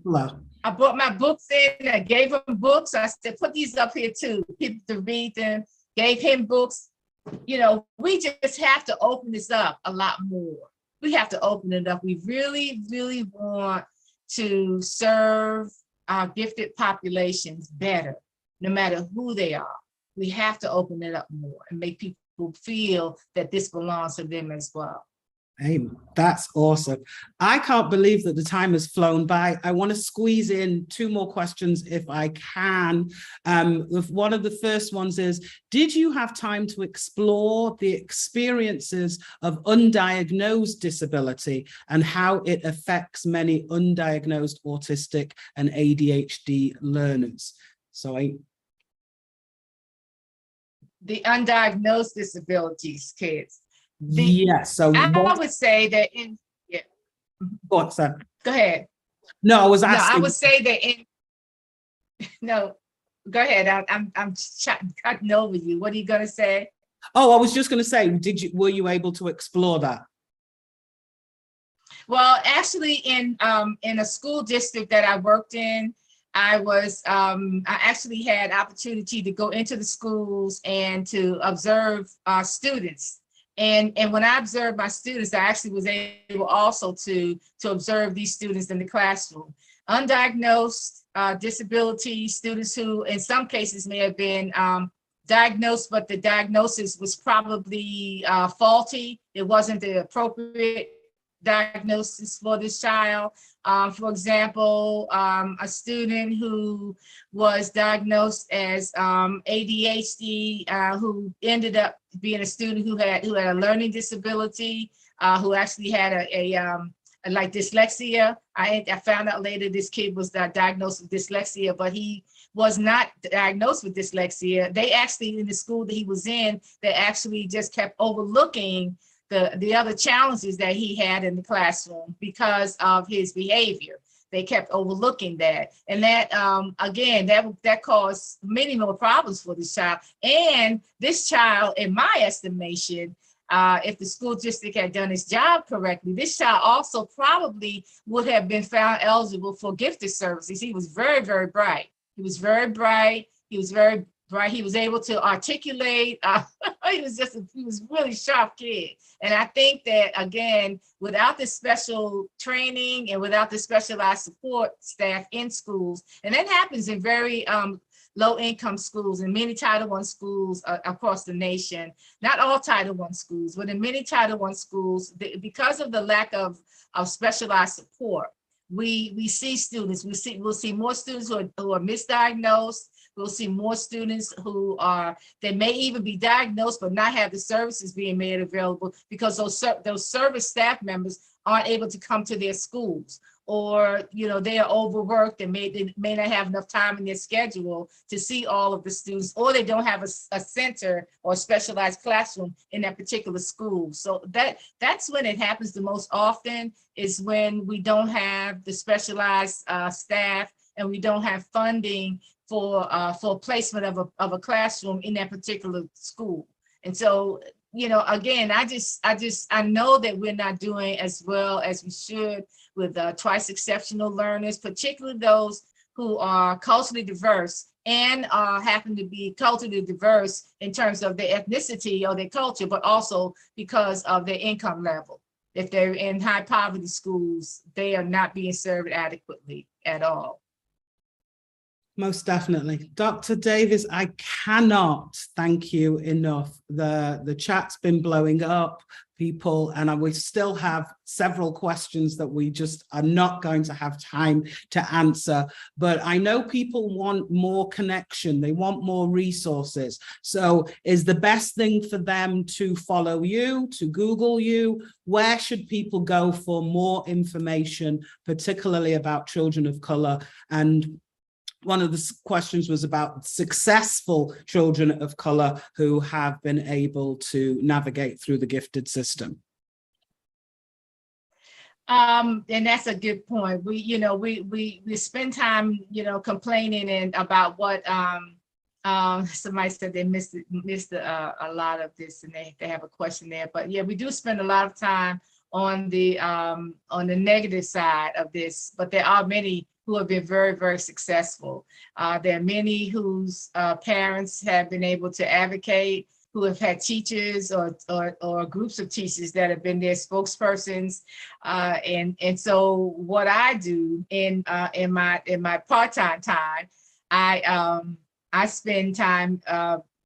I brought my books in. I gave him books. I said, put these up here too, people to read them. Gave him books. You know, we just have to open this up a lot more. We have to open it up. We really, really want to serve our gifted populations better, no matter who they are. We have to open it up more and make people feel that this belongs to them as well. Hey, that's awesome. I can't believe that the time has flown by. I want to squeeze in 2 more questions if I can. One of the first ones is, did you have time to explore the experiences of undiagnosed disability and how it affects many undiagnosed autistic and ADHD learners? The undiagnosed disabilities kids. Yes. So I would say that Go on, sir. Go ahead. No, I was asking. No, I would say that no, go ahead. I'm cutting over you. What are you gonna say? Oh, I was just gonna say, were you able to explore that? Well, actually, in a school district that I worked in, I actually had opportunity to go into the schools and to observe students. And when I observed my students, I actually was able also to observe these students in the classroom. Undiagnosed disability students who in some cases may have been diagnosed, but the diagnosis was probably faulty. It wasn't the appropriate diagnosis for this child. For example, a student who was diagnosed as ADHD, who ended up being a student who had a learning disability, who actually had a like dyslexia. I found out later this kid was diagnosed with dyslexia, but he was not diagnosed with dyslexia. They actually, in the school that he was in, they actually just kept overlooking the other challenges that he had in the classroom because of his behavior. They kept overlooking that. And that, again, that caused many more problems for this child. And this child, in my estimation, if the school district had done its job correctly, this child also probably would have been found eligible for gifted services. He was very, very bright. He was very bright. He was very bright. He was able to articulate. He was really sharp kid. And I think that, again, without the special training and without the specialized support staff in schools, and that happens in very low-income schools and many Title I schools across the nation, not all Title I schools, but in many Title I schools, because of the lack of specialized support, we see students, we'll see more students who are misdiagnosed. We'll see more students who they may even be diagnosed but not have the services being made available because those service staff members aren't able to come to their schools, or they are overworked and they may not have enough time in their schedule to see all of the students, or they don't have a center or a specialized classroom in that particular school. So that's when it happens the most often, is when we don't have the specialized staff and we don't have funding for placement of a classroom in that particular school. And so, again, I know that we're not doing as well as we should with twice exceptional learners, particularly those who are culturally diverse and happen to be culturally diverse in terms of their ethnicity or their culture, but also because of their income level. If they're in high poverty schools, they are not being served adequately at all. Most definitely. Dr. Davis, I cannot thank you enough. The chat's been blowing up, people, and we still have several questions that we just are not going to have time to answer. But I know people want more connection. They want more resources. So is the best thing for them to follow you, to Google you? Where should people go for more information, particularly about children of color? And one of the questions was about successful children of color who have been able to navigate through the gifted system. And that's a good point. We spend time, complaining and about what somebody said they missed a lot of this, and they have a question there. But yeah, we do spend a lot of time on the negative side of this, but there are many who have been very, very successful. There are many whose parents have been able to advocate, who have had teachers or groups of teachers that have been their spokespersons. And so what I do in my part-time time, I spend time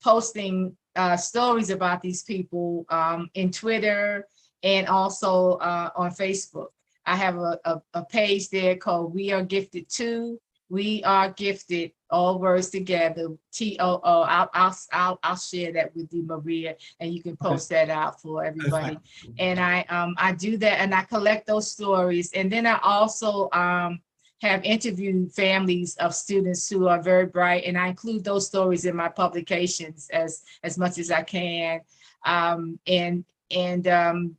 posting stories about these people in Twitter and also on Facebook. I have a page there called We Are Gifted Too. We Are Gifted, all words together, TOO. I'll share that with you, Maria, and you can post that out for everybody. And I do that, and I collect those stories. And then I also have interviewed families of students who are very bright, and I include those stories in my publications as much as I can.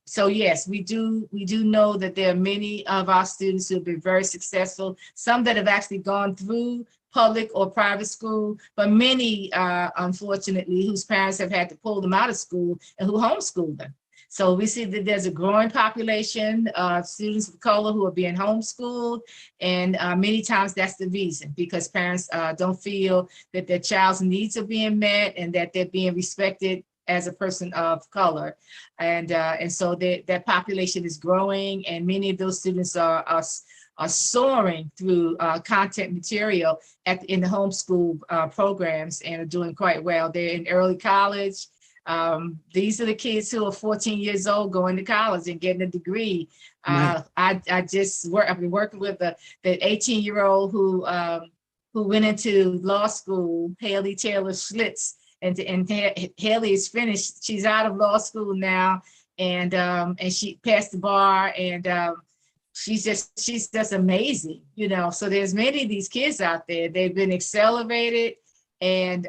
So yes, we do know that there are many of our students who have been very successful, some that have actually gone through public or private school, but many, unfortunately, whose parents have had to pull them out of school and who homeschool them. So we see that there's a growing population of students of color who are being homeschooled, and many times that's the reason, because parents don't feel that their child's needs are being met and that they're being respected as a person of color. And so that population is growing, and many of those students are soaring through content material in the homeschool programs and are doing quite well. They're in early college. These are the kids who are 14 years old going to college and getting a degree. Nice. I've been working with the 18-year-old who went into law school, Haley Taylor Schlitz. And Haley is finished. She's out of law school now, and she passed the bar, and she's just amazing, So there's many of these kids out there. They've been accelerated, and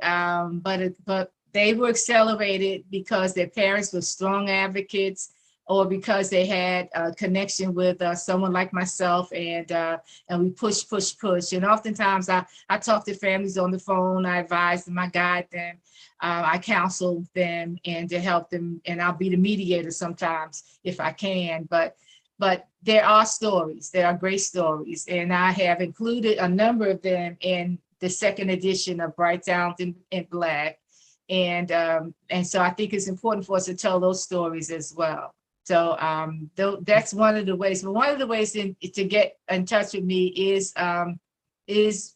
but they were accelerated because their parents were strong advocates, or because they had a connection with someone like myself, and we push. And oftentimes I talk to families on the phone. I advise them, I guide them. I counsel them and to help them, and I'll be the mediator sometimes if I can. But there are stories, there are great stories, and I have included a number of them in the second edition of Bright Talented and Black, and so I think it's important for us to tell those stories as well. So that's one of the ways. But one of the ways to get in touch with me is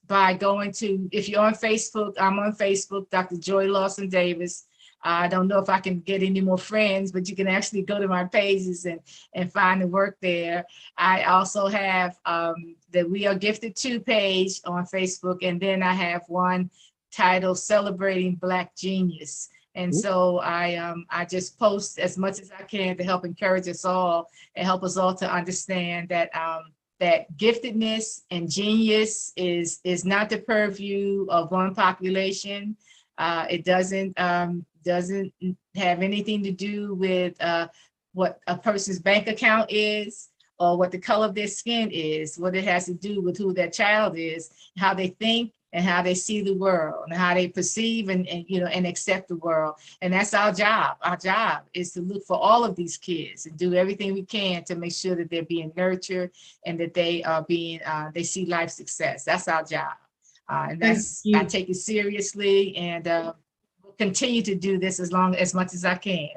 by going to, if you're on Facebook, I'm on Facebook, Dr. Joy Lawson Davis. I don't know if I can get any more friends, but you can actually go to my pages and find the work there. I also have the We Are Gifted Too page on Facebook, and then I have one titled Celebrating Black Genius. And so I just post as much as I can to help encourage us all and help us all to understand that that giftedness and genius is not the purview of one population. It doesn't have anything to do with what a person's bank account is or what the color of their skin is. What it has to do with who that child is, how they think, and how they see the world and how they perceive and you know, and accept the world. And that's our job. Our job is to look for all of these kids and do everything we can to make sure that they're being nurtured and that they are being, they see life success. That's our job. And that's, I take it seriously, and will continue to do this as much as I can.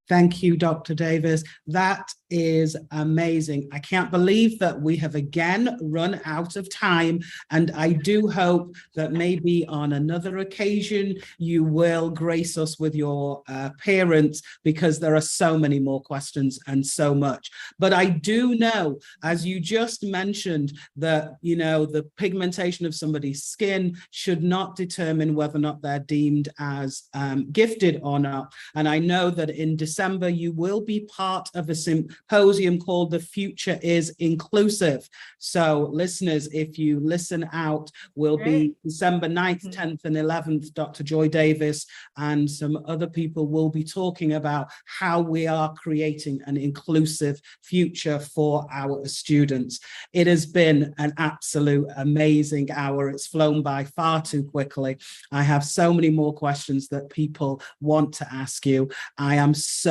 Thank you, Dr. Davis. That is amazing. I can't believe that we have again run out of time, and I do hope that maybe on another occasion you will grace us with your parents, because there are so many more questions and so much. But I do know, as you just mentioned, that, you know, the pigmentation of somebody's skin should not determine whether or not they're deemed as gifted or not. And I know that in December you will be part of a symposium called The Future is Inclusive. So listeners, if you listen out, will be December 9th, 10th and 11th. Dr. Joy Davis and some other people will be talking about how we are creating an inclusive future for our students. It has been an absolute amazing hour. It's flown by far too quickly. I have so many more questions that people want to ask you. I am so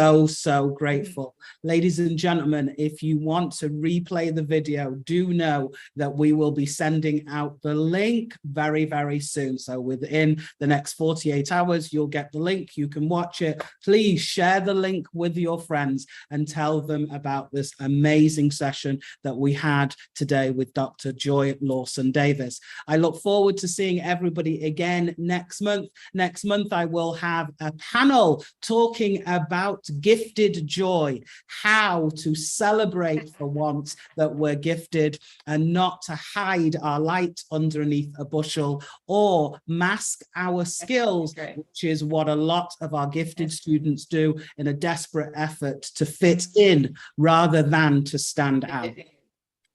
grateful. Ladies and gentlemen, if you want to replay the video, do know that we will be sending out the link very, very soon. So within the next 48 hours, you'll get the link. You can watch it. Please share the link with your friends and tell them about this amazing session that we had today with Dr. Joy Lawson Davis. I look forward to seeing everybody again next month. Next month, I will have a panel talking about gifted joy, how to celebrate for once that we're gifted and not to hide our light underneath a bushel or mask our skills, which is what a lot of our gifted students do in a desperate effort to fit in rather than to stand out.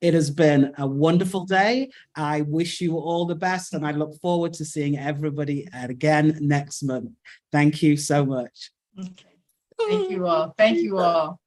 It has been a wonderful day. I wish you all the best, and I look forward to seeing everybody again next month. Thank you so much. Okay. Thank you all. Thank you all.